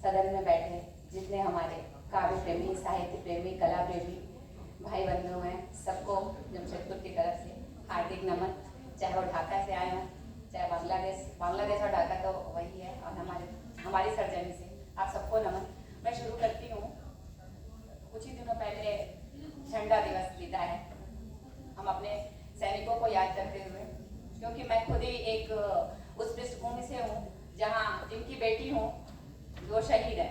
सदन में बैठे जितने हमारे काव्य प्रेमी, साहित्य प्रेमी, कला प्रेमी भाई बंधु हैं, सबको जमशेदपुर की तरफ से हार्दिक नमन। चाहे वो ढाका से आए हों, चाहे बांग्लादेश और ढाका तो वही है, और हमारी सरजमी से आप सबको नमन। मैं शुरू करती हूँ। कुछ ही दिनों पहले झंडा दिवस बीता है। हम अपने सैनिकों को याद करते हुए, क्योंकि मैं खुद ही एक उस पृष्ठभूमि से हूँ जहाँ जिनकी बेटी हूँ जो शहीद है।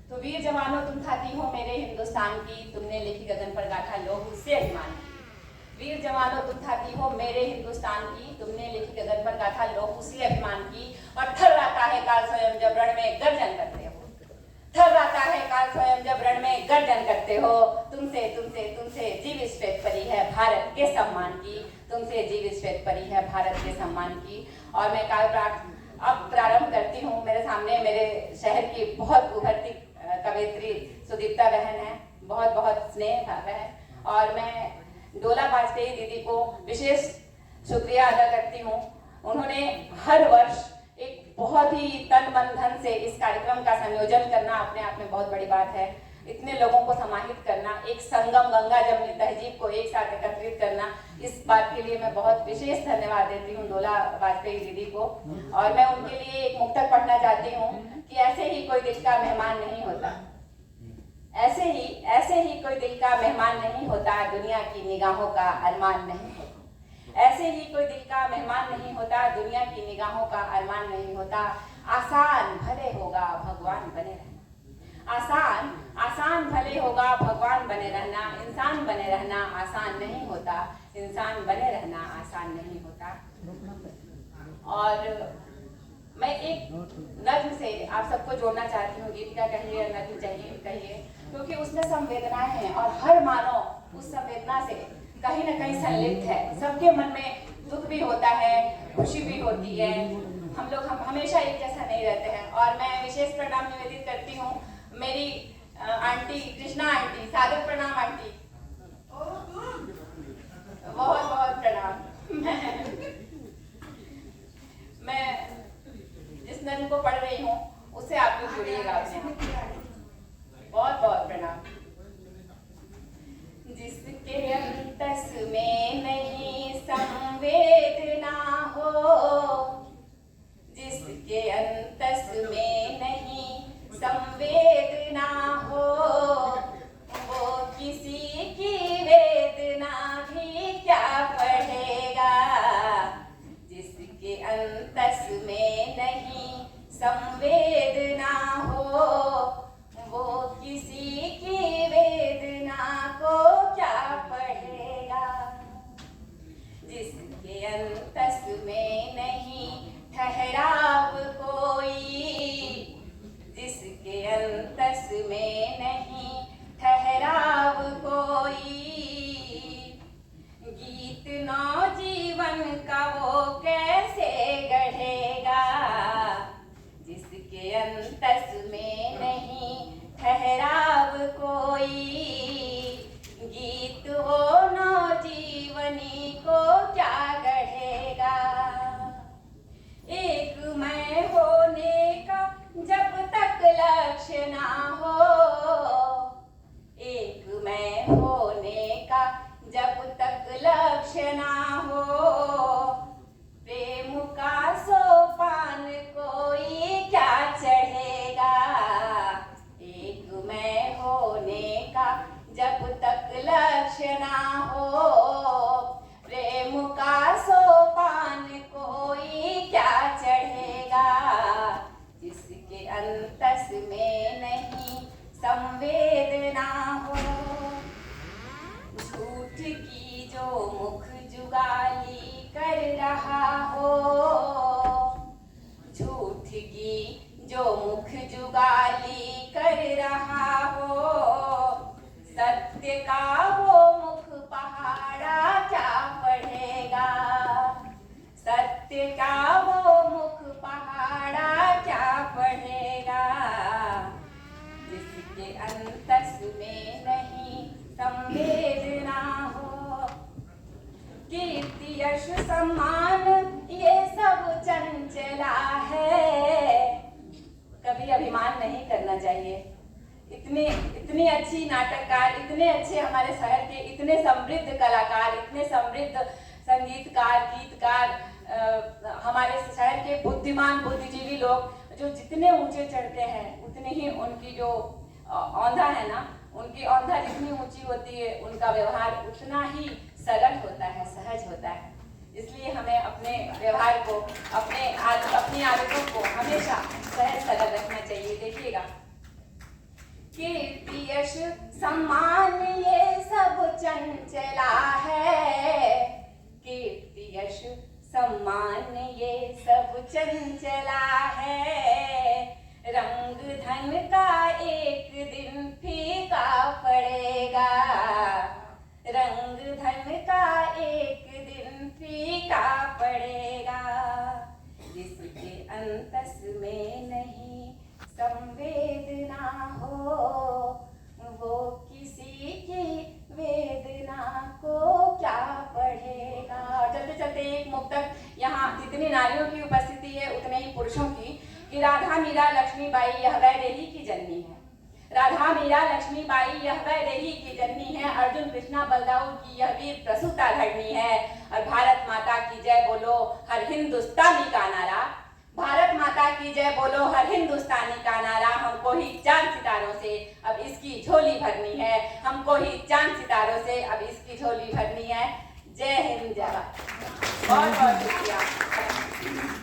तो वीर जवानों तुम थाती हो मेरे हिंदुस्तान की, तुमने लिखी गगन पर गाथा लोग उससे अभिमान की। वीर जवानों तुम थाती हो मेरे हिंदुस्तान की, तुमने लिखी गगन पर गाथा लोग उसी अभिमान की। और थर्राता है काल स्वयं जब रण में गर्जन करते हो, थर्राता है काल स्वयं जब रण में गर्जन करते हो। तुमसे तुमसे तुमसे जीव श्वेत परी है भारत के सम्मान की, तुमसे जीव श्वेत परी है भारत के सम्मान की। और मैं काव्य पाठ अब प्रारंभ करती हूँ। मेरे सामने मेरे शहर की बहुत उभरती कवयित्री सुदीप्ता बहन है, बहुत बहुत स्नेह बहन, और मैं डोला वाजपेयी दीदी को विशेष शुक्रिया अदा करती हूँ। उन्होंने हर वर्ष एक बहुत ही तन मन धन से इस कार्यक्रम का संयोजन करना अपने आप में बहुत बड़ी बात है। इतने लोगों को समाहित करना, एक संगम गंगा जमुनी तहजीब को एक साथ एकत्रित करना, इस बात के लिए मैं बहुत विशेष धन्यवाद देती हूँ डोला वाजपेयी दीदी को। और मैं उनके लिए एक मुक्तक पढ़ना चाहती हूँ कि ऐसे ही कोई दिल का मेहमान नहीं होता, ऐसे ही कोई दिल का मेहमान नहीं होता, दुनिया की निगाहों का अरमान नहीं होता। ऐसे ही कोई दिल का मेहमान नहीं होता, दुनिया की निगाहों का अरमान नहीं होता। आसान भले होगा भगवान बने रहना, आसान भले होगा भगवान बने रहना। इंसान बने रहना आसान नहीं होता, इंसान बने रहना आसान नहीं होता। और मैं एक नज्म से आप सबको जोड़ना चाहती हूँ। गीत का कहिए, नज्म चाहिए कहिए, क्योंकि उसमें संवेदनाएं हैं और हर मानव उस संवेदना से कहीं ना कहीं संलिप्त है। सबके मन में दुख भी होता है, खुशी भी होती है। हम हमेशा एक जैसा नहीं रहते हैं। और मैं विशेष प्रणाम निवेदित करती हूँ मेरी आंटी कृष्णा आंटी, सादर प्रणाम आंटी, बहुत बहुत प्रणाम। मैं जिस नज्म को पढ़ रही हूँ उससे आप लोग जुड़िएगा अपने आप। बहुत बहुत प्रणाम। जिसके अंतस में नहीं संवेदना हो, जिसके अंतस में नहीं संवेदना हो, वो किसी की वेदना भी क्या पढ़ेगा। जिसके अंतस में नहीं संवेदना हो, वो किसी की वेदना को क्या पढ़ेगा। जिसके अंतस में नहीं ठहराव कोई, जिसके अंतस में नहीं ठहराव कोई, गीत नौजीवन का वो कैसे गढ़ेगा। जिसके अंतस में नहीं ठहराव कोई, गीत वो नौजीवनी को क्या गढ़ेगा। एक मैं होने का जब तक लक्ष्य ना हो, एक मैं होने का जब तक लक्ष्य ना हो, प्रेम का सोपान कोई क्या चढ़ेगा। एक मैं होने का जब तक लक्ष्य ना हो, प्रेम का सोपान कोई क्या चढ़ेगा। जिसके अंतस में नहीं संवेदना हो, झूठ की जो मुख जुगाली कर रहा हो, झूठ की जो मुख जुगाली कर रहा हो, सत्य का वो मुख पहाड़ा क्या पढ़ेगा। सत्य का वो मुख पहाड़ा क्या पढ़ेगा। जिसके अंतस में नहीं संवेदना हो, कीर्ति यश सम्मान ये सब चंचला है। कभी अभिमान बदनाम नहीं करना चाहिए। इतनी अच्छी नाटककार, इतने अच्छे हमारे शहर के इतने समृद्ध कलाकार, इतने समृद्ध संगीतकार, गीतकार, हमारे शहर के बुद्धिमान बुद्धिजीवी लोग जो जितने ऊंचे चढ़ते हैं उतने ही उनकी जो औंधा है ना, उनकी औंधा जितनी ऊंची होती है उनका व्यवहार उतना ही सरल होता है, सहज होता है। इसलिए हमें अपने व्यवहार को, अपनी आदतों को हमेशा सहज सरल रखना चाहिए। देखिएगा, कीर्ति यश सम्मान ये सब चंचला है, कीर्ति यश सम्मान ये सब चंचला है, रंग धन का एक दिन फीका पड़ेगा, रंग धन का एक दिन फीका पड़ेगा, जिसके अंतस में नहीं संवेदना हो, वो किसी की वेदना को क्या पढ़ेगा। और चलते चलते एक मुक्तक, यहाँ जितनी नारियों की उपस्थिति है उतने ही पुरुषों की, कि राधा मीरा लक्ष्मीबाई यह वैदेही की जननी है, राधा मीरा लक्ष्मीबाई यह वैदेही की जननी है, अर्जुन कृष्णा बलदाऊ की यह वीर प्रसूता धरनी है, और भारत माता की जय बोलो हर हिंदुस्तानी का नारा, भारत माता की जय बोलो हर हिंदुस्तानी का नारा, हमको ही चांद सितारों से अब इसकी झोली भरनी है, हमको ही चांद सितारों से अब इसकी झोली भरनी है। जय हिंद, जय भारत। बहुत बहुत शुक्रिया।